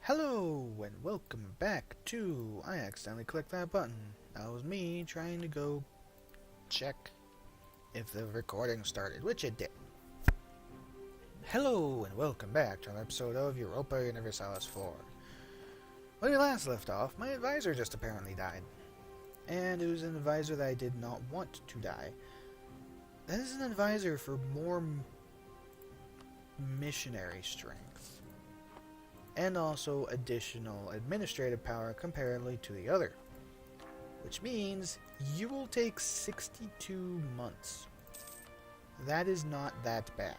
Hello and welcome back to... I accidentally clicked that button. That was me trying to go check if the recording started, which it did. Hello and welcome back to an episode of Europa Universalis 4. When we last left off, my advisor just apparently died. And it was an advisor that I did not want to die. That is an advisor for more missionary strength. And also additional administrative power comparatively to the other. Which means you will take 62 months. That is not that bad.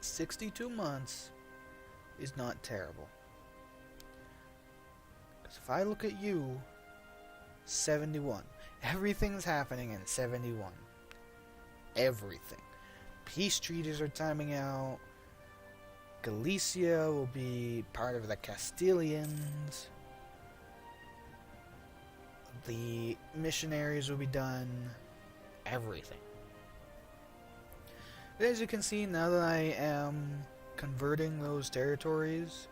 62 months is not terrible. Because if I look at you, 71. Everything's happening in 71. Everything. Peace treaties are timing out. Galicia will be part of the Castilians. The missionaries will be done. Everything. But as you can see, now that I am converting those territories,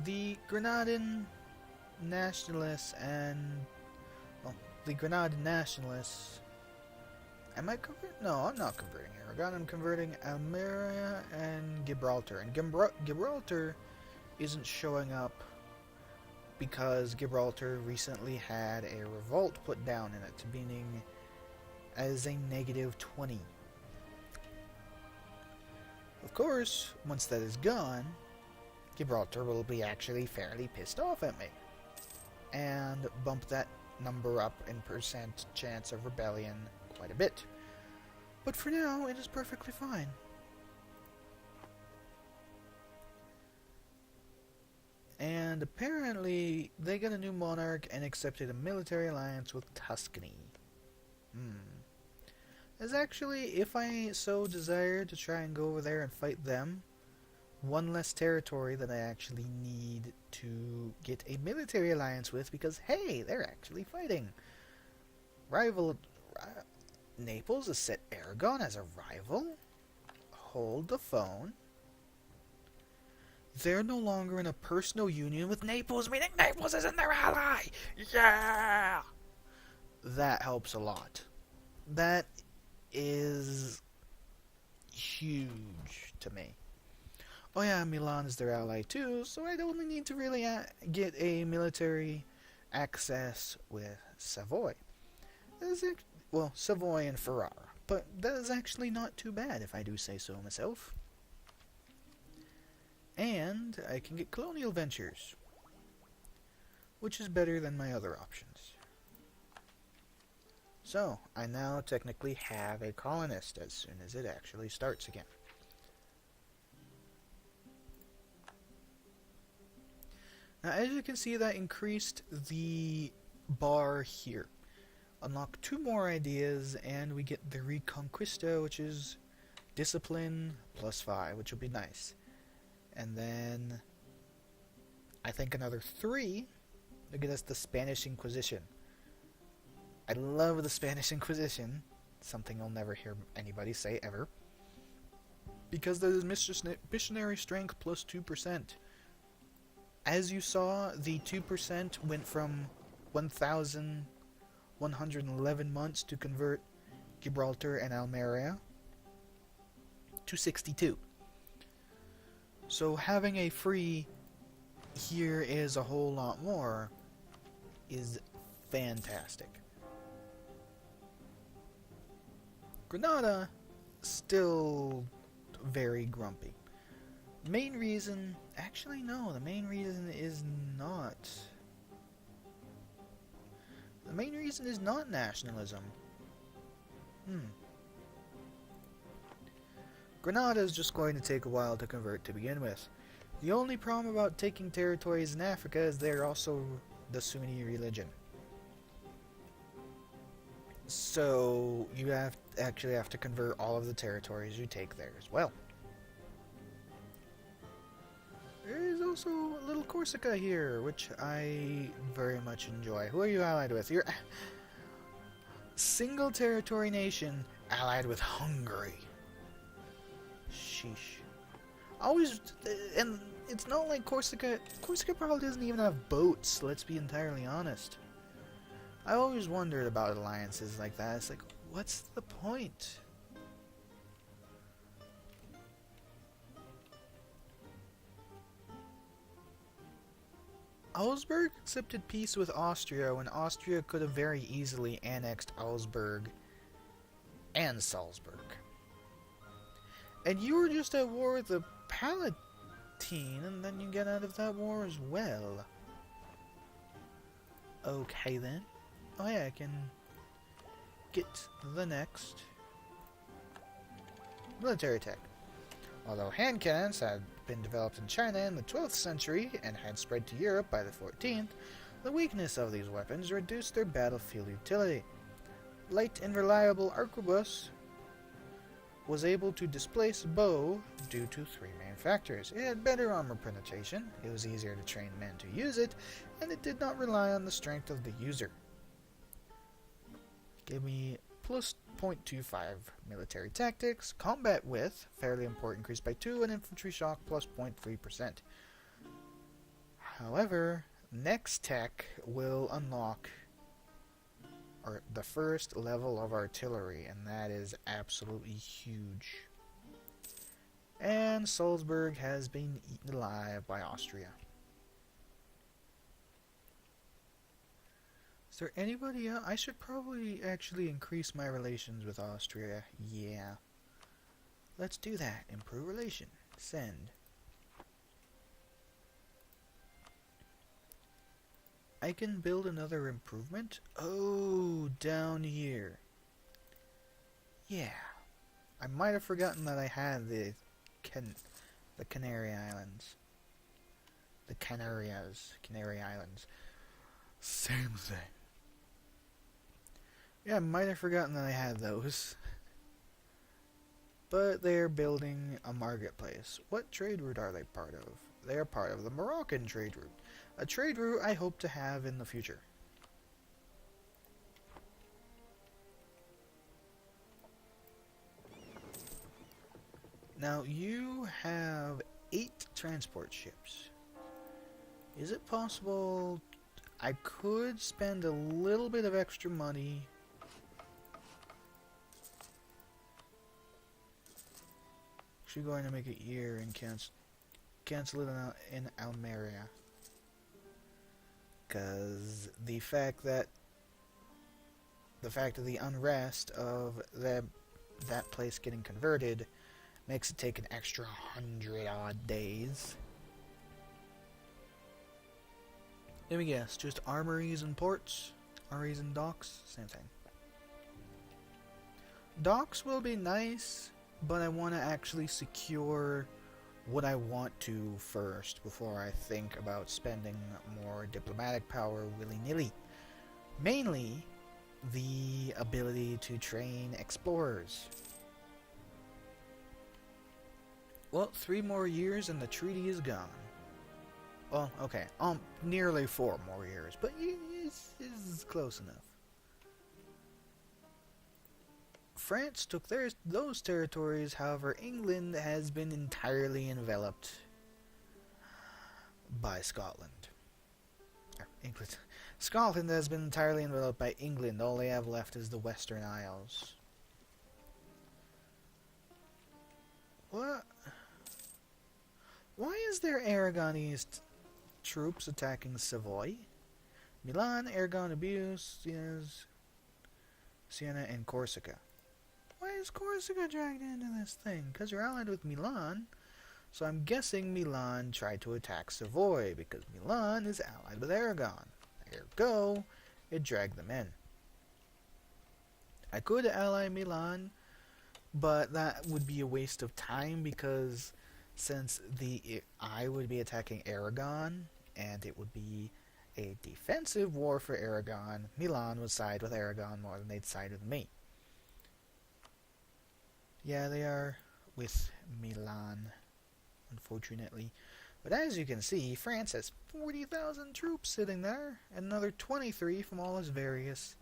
the Granadan nationalists and... well, the Granadan nationalists... Am I converting? No, I'm not converting Aragon. I'm converting Almeria and Gibraltar. And Gibraltar isn't showing up because Gibraltar recently had a revolt put down in it, meaning as a -20. Of course, once that is gone, Gibraltar will be actually fairly pissed off at me and bump that number up in percent chance of rebellion quite a bit. But for now, it is perfectly fine. And apparently, they got a new monarch and accepted a military alliance with Tuscany. As actually, if I so desire to try and go over there and fight them, one less territory that I actually need to get a military alliance with, because hey, they're actually fighting. Naples has set Aragon as a rival? Hold the phone. They're no longer in a personal union with Naples, meaning Naples isn't their ally! Yeah! That helps a lot. That is huge to me. Oh yeah, Milan is their ally too, so I'd only need to really get a military access with Savoy. Well, Savoy and Ferrara, but that is actually not too bad if I do say so myself. And I can get colonial ventures, which is better than my other options. So, I now technically have a colonist as soon as it actually starts again. Now, as you can see, that increased the bar here. Unlock 2 more ideas, and we get the Reconquista, which is Discipline plus 5, which will be nice. And then, I think another 3 to get us the Spanish Inquisition. I love the Spanish Inquisition, something you'll never hear anybody say ever, because that is missionary strength plus 2%. As you saw, the 2% went from 1,111 months to convert Gibraltar and Almeria to 62. So having a free here is a whole lot more is fantastic. Granada, still very grumpy. Main reason... Actually, no, the main reason is not... The main reason is not nationalism. Granada is just going to take a while to convert to begin with. The only problem about taking territories in Africa is they're also the Sunni religion. So you actually have to convert all of the territories you take there as well. There is also a little Corsica here, which I very much enjoy. Who are you allied with? You're single territory nation allied with Hungary. Sheesh. Always, and it's not like Corsica... Corsica probably doesn't even have boats, let's be entirely honest. I always wondered about alliances like that. It's like, what's the point? Augsburg accepted peace with Austria when Austria could have very easily annexed Augsburg and Salzburg. And you were just at war with the Palatine, and then you get out of that war as well. Okay then. Oh yeah, I can get the next military tech. Although hand cannons had been developed in China in the 12th century and had spread to Europe by the 14th, the weakness of these weapons reduced their battlefield utility. Light and reliable arquebus was able to displace bow due to three main factors. It had better armor penetration, it was easier to train men to use it, and it did not rely on the strength of the user. Give me plus 0.25 military tactics, combat width, fairly important, increased by 2, and infantry shock plus 0.3%. However, next tech will unlock the first level of artillery, and that is absolutely huge. And Salzburg has been eaten alive by Austria. Is there anybody else? I should probably actually increase my relations with Austria. Yeah. Let's do that. Improve relation. Send. I can build another improvement? Oh, down here. Yeah. I might have forgotten that I had the Canary Islands. The Canarias. Canary Islands. Same thing. Yeah, I might have forgotten that I had those. But they're building a marketplace. What trade route are they part of? They are part of the Moroccan trade route. A trade route I hope to have in the future. Now, you have 8 transport ships. Is it possible I could spend a little bit of extra money actually going to make it year and cancel it in Almeria? Because the fact of the unrest of that place getting converted makes it take an extra 100-odd days. Let me guess, just armories and ports? Armories and docks? Same thing. Docks will be nice, but I want to actually secure what I want to first before I think about spending more diplomatic power willy-nilly. Mainly, the ability to train explorers. Well, 3 more years and the treaty is gone. Well, okay, nearly 4 more years, but it's close enough. France took those territories, however, England has been entirely enveloped by Scotland. Scotland has been entirely enveloped by England. All they have left is the Western Isles. What? Why is there Aragonese troops attacking Savoy? Milan, Aragon, Abuse, Siena, and Corsica. Why is Corsica dragged into this thing? Because you're allied with Milan. So I'm guessing Milan tried to attack Savoy, because Milan is allied with Aragon. Ergo, it dragged them in. I could ally Milan, but that would be a waste of time, because since I would be attacking Aragon, and it would be a defensive war for Aragon, Milan would side with Aragon more than they'd side with me. Yeah, they are with Milan, unfortunately. But as you can see, France has 40,000 troops sitting there, and another 23 from all its various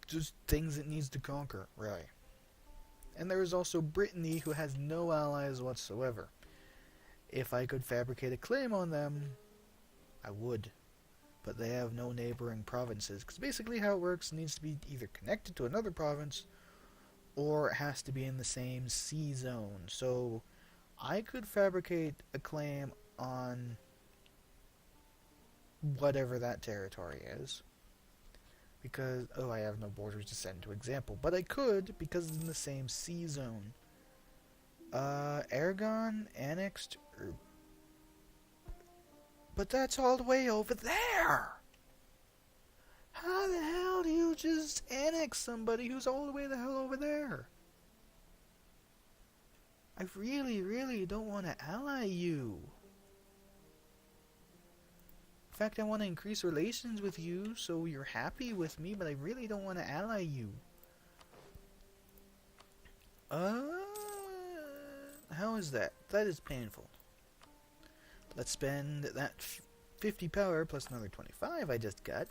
just things it needs to conquer, really. And there is also Brittany, who has no allies whatsoever. If I could fabricate a claim on them, I would. But they have no neighboring provinces. Because basically how it works, it needs to be either connected to another province, or it has to be in the same sea zone. So I could fabricate a claim on whatever that territory is. Because, I have no borders to set into example. But I could, because it's in the same sea zone. Aragon annexed... But that's all the way over there! How the hell do you just annex somebody who's all the way the hell over there? I really, really don't want to ally you. In fact, I want to increase relations with you so you're happy with me, but I really don't want to ally you. How is that? That is painful. Let's spend that 50 power plus another 25 I just got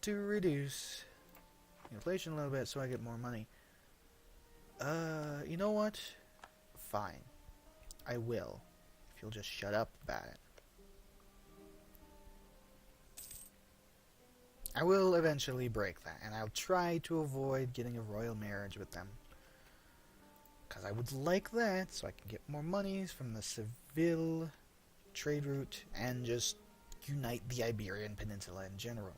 to reduce inflation a little bit so I get more money. You know what? Fine. I will. If you'll just shut up about it. I will eventually break that, and I'll try to avoid getting a royal marriage with them. Because I would like that, so I can get more monies from the Seville trade route, and just unite the Iberian Peninsula in general.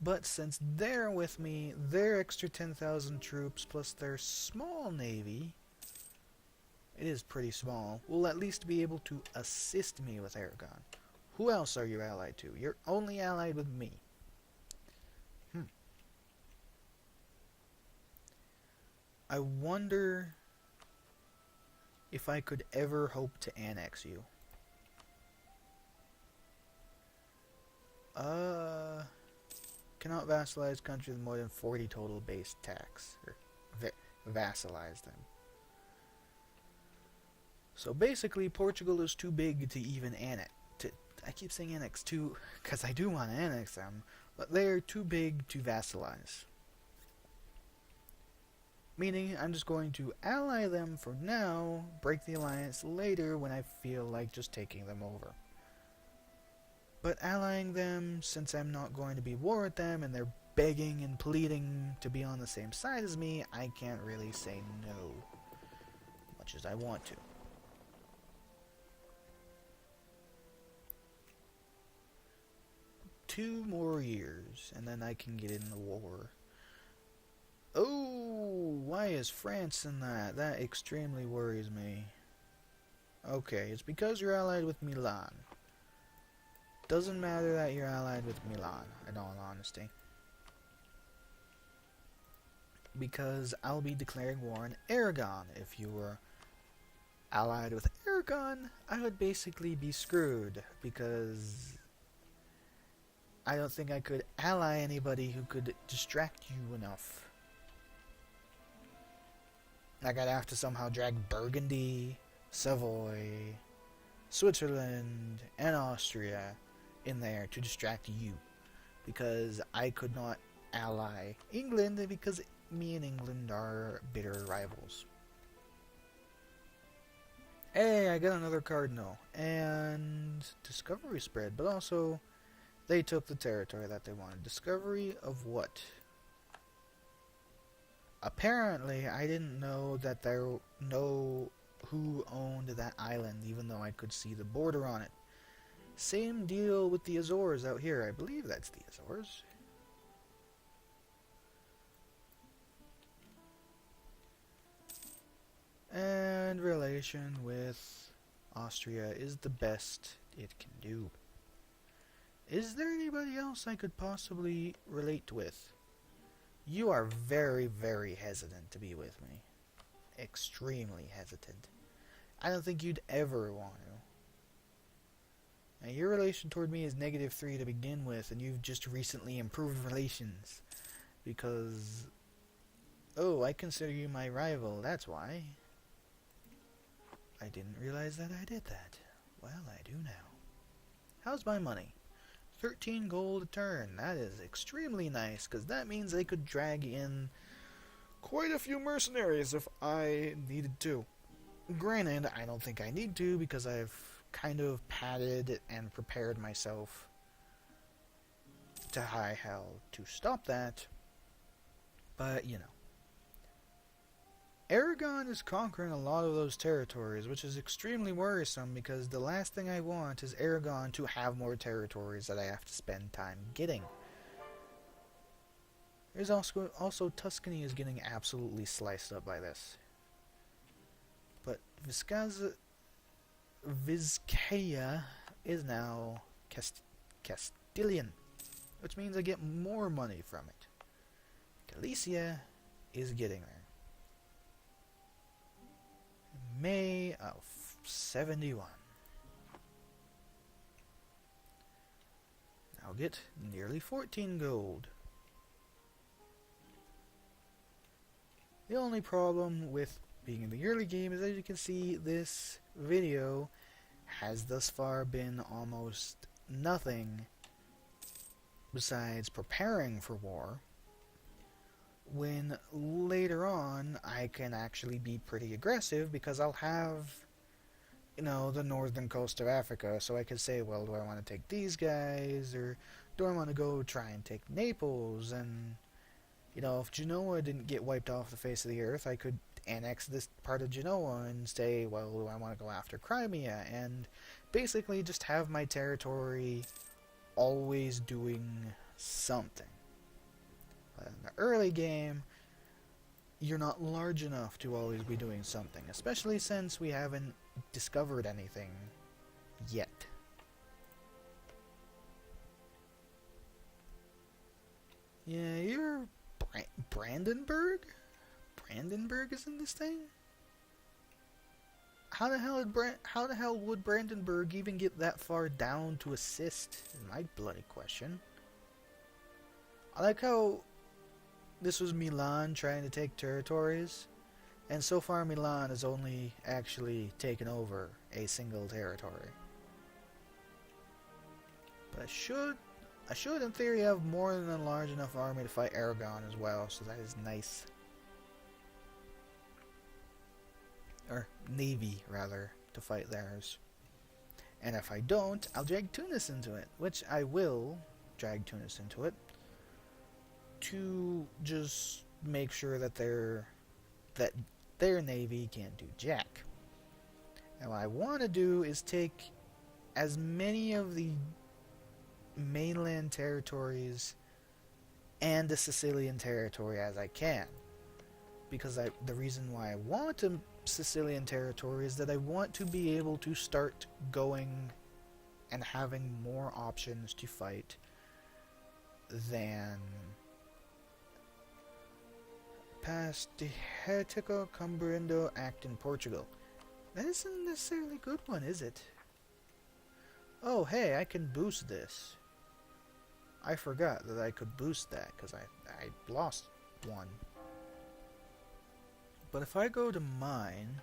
But since they're with me, their extra 10,000 troops, plus their small navy, it is pretty small, will at least be able to assist me with Aragon. Who else are you allied to? You're only allied with me. I wonder if I could ever hope to annex you. Cannot vassalize countries with more than 40 total base tax. Or vassalize them. So basically, Portugal is too big to even annex. I keep saying annex too, because I do want to annex them, but they're too big to vassalize. Meaning, I'm just going to ally them for now, break the alliance later when I feel like just taking them over. But allying them, since I'm not going to be at war with them, and they're begging and pleading to be on the same side as me, I can't really say no, much as I want to. Two more years, and then I can get in the war. Oh, why is France in that? That extremely worries me. Okay, it's because you're allied with Milan. Doesn't matter that you're allied with Milan, in all honesty. Because I'll be declaring war on Aragon. If you were allied with Aragon, I would basically be screwed, because I don't think I could ally anybody who could distract you enough. Like, I'd have to somehow drag Burgundy, Savoy, Switzerland, and Austria in there to distract you. Because I could not ally England, because me and England are bitter rivals. Hey, I got another cardinal. And discovery spread, but also they took the territory that they wanted. Discovery of what? Apparently, I didn't know that there know who owned that island, even though I could see the border on it. Same deal with the Azores out here. I believe that's the Azores. And relation with Austria is the best it can do. Is there anybody else I could possibly relate with? You are very, very hesitant to be with me. Extremely hesitant. I don't think you'd ever want to. Now, your relation toward me is -3 to begin with, and you've just recently improved relations. Because, I consider you my rival, that's why. I didn't realize that I did that. Well, I do now. How's my money? 13 gold a turn. That is extremely nice, because that means they could drag in quite a few mercenaries if I needed to. Granted, I don't think I need to because I've kind of padded and prepared myself to high hell to stop that. But, you know. Aragon is conquering a lot of those territories, which is extremely worrisome because the last thing I want is Aragon to have more territories that I have to spend time getting. There's also Tuscany is getting absolutely sliced up by this. But Vizcaya is now Castilian, which means I get more money from it. Galicia is getting there. May of 71. I'll get nearly 14 gold. The only problem with being in the early game is, as you can see, this video has thus far been almost nothing besides preparing for war, when later on I can actually be pretty aggressive because I'll have, you know, the northern coast of Africa, so I could say, well, do I want to take these guys, or do I want to go try and take Naples? And, you know, if Genoa didn't get wiped off the face of the earth, I could annex this part of Genoa and say, well, do I want to go after Crimea? And basically just have my territory always doing something. But in the early game, you're not large enough to always be doing something, especially since we haven't discovered anything yet. Yeah, you're Brandenburg? Brandenburg is in this thing? How the hell would Brandenburg even get that far down to assist? Is my bloody question. I like how this was Milan trying to take territories, and so far Milan has only actually taken over a single territory. But I should in theory have more than a large enough army to fight Aragon as well, so that is nice. Or navy, rather, to fight theirs. And if I don't, I'll drag Tunis into it, which I will drag Tunis into it, to just make sure that their navy can't do jack. And what I want to do is take as many of the mainland territories and the Sicilian territory as I can, because the reason why I want a Sicilian territory is that I want to be able to start going and having more options to fight than past the Heretico Cumbrindo Act in Portugal. That isn't necessarily a good one, is it? Oh, hey, I can boost this. I forgot that I could boost that because I lost one. But if I go to mine,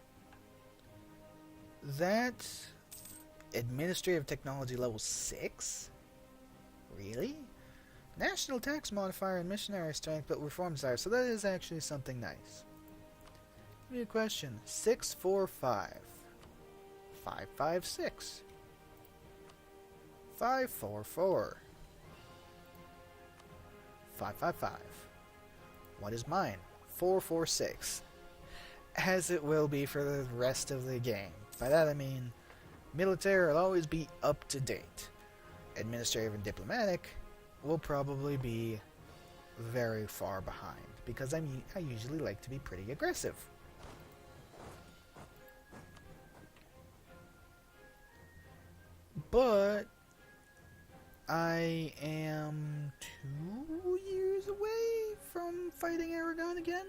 that's Administrative Technology level 6? Really? National Tax Modifier and Missionary Strength, but Reform Desire, so that is actually something nice. Give me a question. 645. 556. 544. 555. What is mine? 446. As it will be for the rest of the game. By that I mean, military will always be up to date. Administrative and diplomatic will probably be very far behind, because I usually like to be pretty aggressive. But I am 2 years away from fighting Aragon again.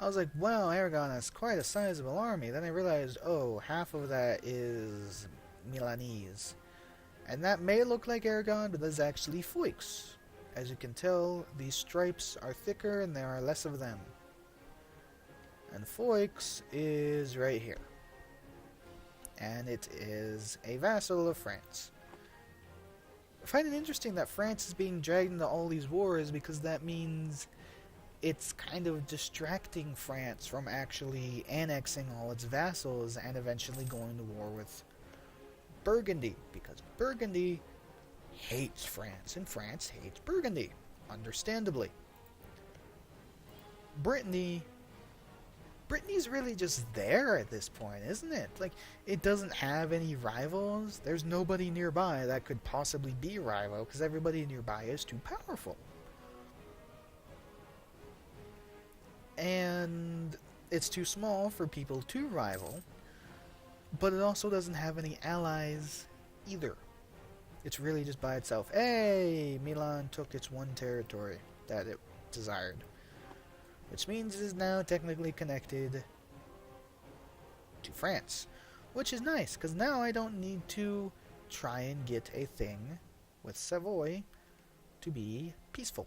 I was like, wow, Aragon has quite a sizable army. Then I realized, oh, half of that is Milanese. And that may look like Aragon, but that's actually Foix. As you can tell, these stripes are thicker and there are less of them. And Foix is right here. And it is a vassal of France. I find it interesting that France is being dragged into all these wars, because that means it's kind of distracting France from actually annexing all its vassals and eventually going to war with Burgundy, because Burgundy hates France and France hates Burgundy, understandably. Brittany's really just there at this point, isn't it? Like, it doesn't have any rivals. There's nobody nearby that could possibly be a rival because everybody nearby is too powerful. And it's too small for people to rival, but it also doesn't have any allies either. It's really just by itself. Hey, Milan took its one territory that it desired, which means it is now technically connected to France, which is nice, because now I don't need to try and get a thing with Savoy to be peaceful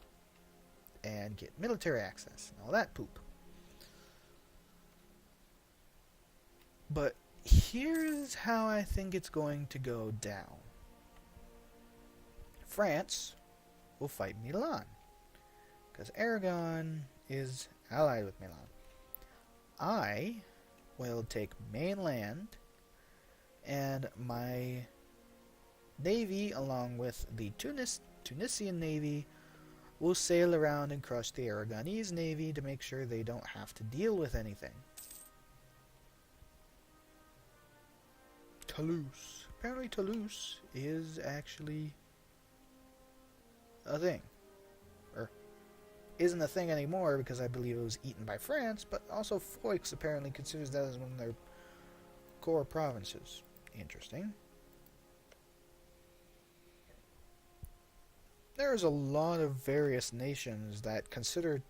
and get military access and all that poop. But here's how I think it's going to go down. France will fight Milan, because Aragon is allied with Milan. I will take mainland, and my navy, along with the Tunisian navy, will sail around and crush the Aragonese navy to make sure they don't have to deal with anything. Toulouse. Apparently Toulouse is actually a thing. Or isn't a thing anymore because I believe it was eaten by France, but also Foix apparently considers that as one of their core provinces. Interesting. There's a lot of various nations that consider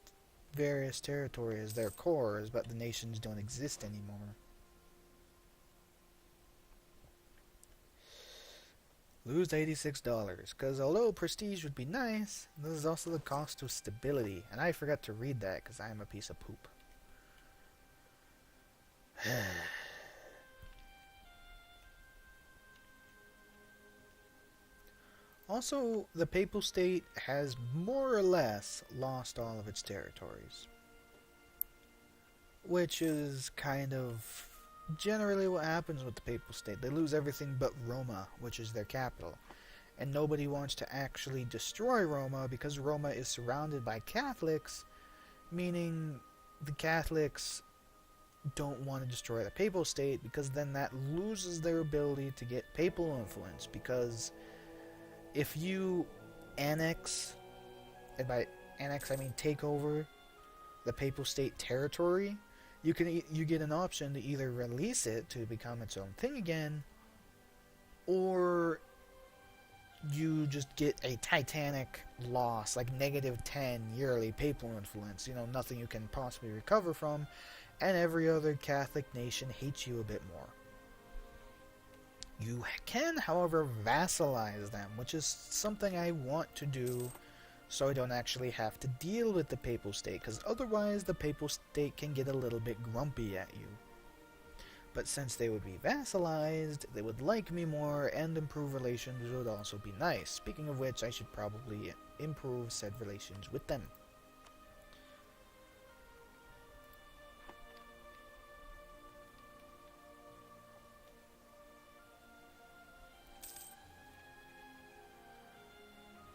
various territories their cores, but the nations don't exist anymore. Lose $86, because although prestige would be nice, this is also the cost of stability, and I forgot to read that because I am a piece of poop. Also, the Papal State has more or less lost all of its territories, which is kind of generally what happens with the Papal State. They lose everything but Roma, which is their capital, and nobody wants to actually destroy Roma because Roma is surrounded by Catholics, meaning the Catholics don't want to destroy the Papal State because then that loses their ability to get papal influence, because if you annex, and by annex I mean take over the Papal State territory, you get an option to either release it to become its own thing again, or you just get a titanic loss, like -10 yearly papal influence, nothing you can possibly recover from, and every other Catholic nation hates you a bit more. You can, however, vassalize them, which is something I want to do so I don't actually have to deal with the Papal State, because otherwise the Papal State can get a little bit grumpy at you. But since they would be vassalized, they would like me more, and improve relations would also be nice. Speaking of which, I should probably improve said relations with them.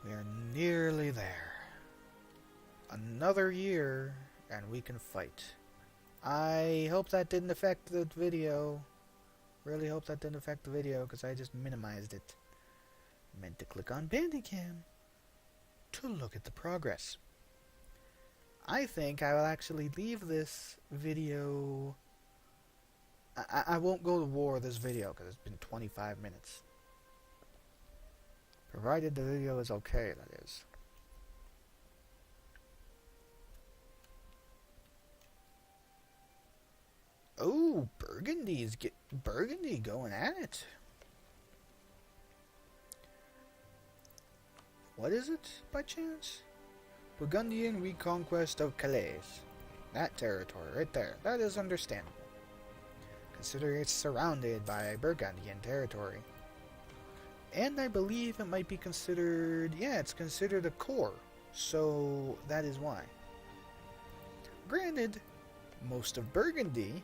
We are nearly there. Another year, and we can fight. I hope that didn't affect the video. Really hope that didn't affect the video, because I just minimized it. Meant to click on Bandicam to look at the progress. I think I will actually leave this video. I won't go to war this video, because it's been 25 minutes. Provided the video is okay, that is. Oh, Burgundy going at it. What is it, by chance? Burgundian reconquest of Calais. That territory right there. That is understandable, considering it's surrounded by Burgundian territory. And I believe it might be considered, it's considered a core, so that is why. Granted, most of Burgundy,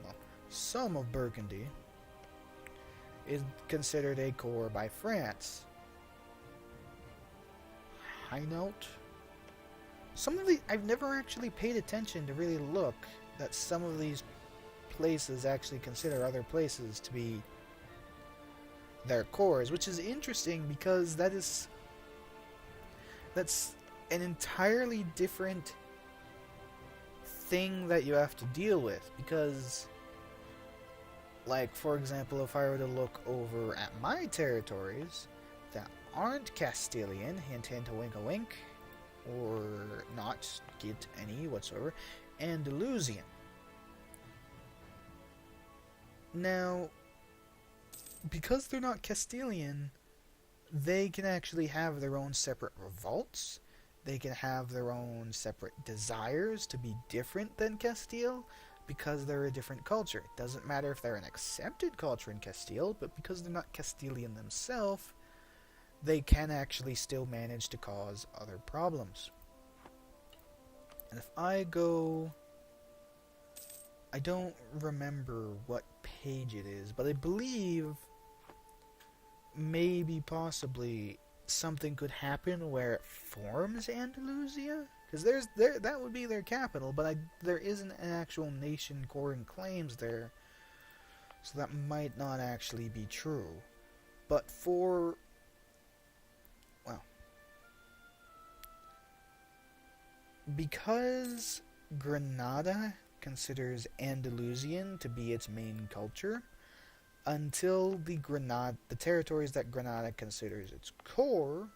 well, some of Burgundy, is considered a core by France. Hainaut? Some of the I've never actually paid attention to really look that some of these places actually consider other places to be their cores, which is interesting because that's an entirely different thing that you have to deal with. Because, like, for example, if I were to look over at my territories that aren't Castilian, hint hint, a wink a wink, or not get any whatsoever, Andalusian. Now, because they're not Castilian, they can actually have their own separate revolts. They can have their own separate desires to be different than Castile, because they're a different culture. It doesn't matter if they're an accepted culture in Castile, but because they're not Castilian themselves, they can actually still manage to cause other problems. And if I go... I don't remember what page it is, but I believe maybe possibly something could happen where it forms Andalusia, because that would be their capital, but there isn't an actual nation coring claims there, so that might not actually be true. But for, well, because Granada considers Andalusian to be its main culture, until the territories that Granada considers its core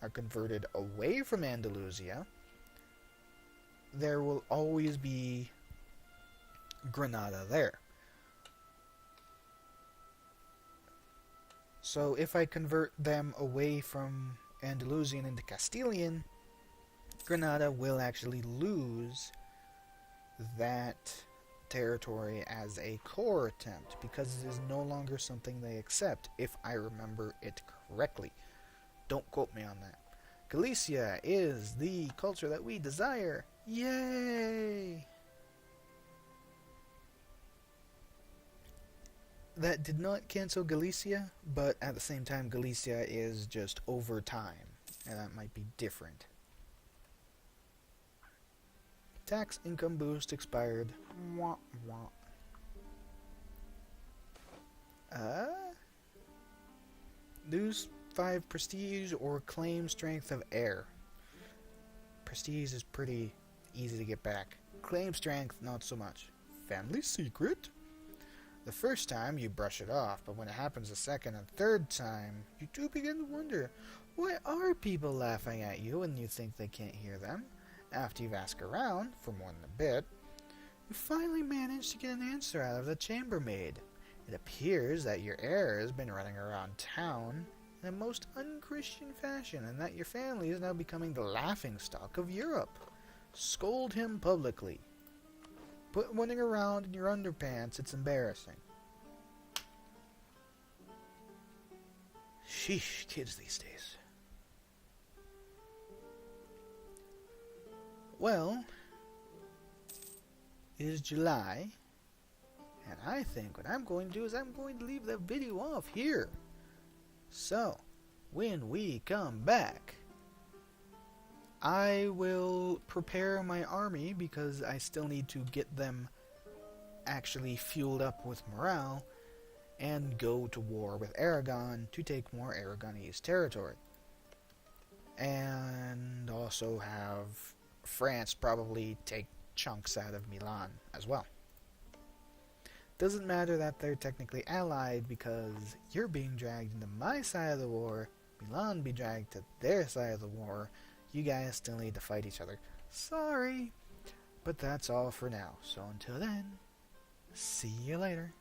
are converted away from Andalusia, there will always be Granada there. So if I convert them away from Andalusian into Castilian, Granada will actually lose that territory as a core attempt, because it is no longer something they accept, if I remember it correctly. Don't quote me on that. Galicia is the culture that we desire. Yay! That did not cancel Galicia, but at the same time Galicia is just over time, and that might be different. Tax income boost expired. Wah, wah. Lose 5 prestige or claim strength of air. Prestige is pretty easy to get back. Claim strength, not so much. Family secret? The first time you brush it off, but when it happens the second and third time, you do begin to wonder, why are people laughing at you when you think they can't hear them? After you've asked around for more than a bit, you finally manage to get an answer out of the chambermaid. It appears that your heir has been running around town in a most unchristian fashion, and that your family is now becoming the laughingstock of Europe. Scold him publicly. Put running around in your underpants, it's embarrassing. Sheesh, kids these days. Well, it is July, and I think what I'm going to do is I'm going to leave the video off here. So, when we come back, I will prepare my army, because I still need to get them actually fueled up with morale, and go to war with Aragon to take more Aragonese territory. And also have France probably take chunks out of Milan as well. Doesn't matter that they're technically allied, because you're being dragged into my side of the war, Milan be dragged to their side of the war, you guys still need to fight each other. Sorry, but that's all for now. So until then, see you later.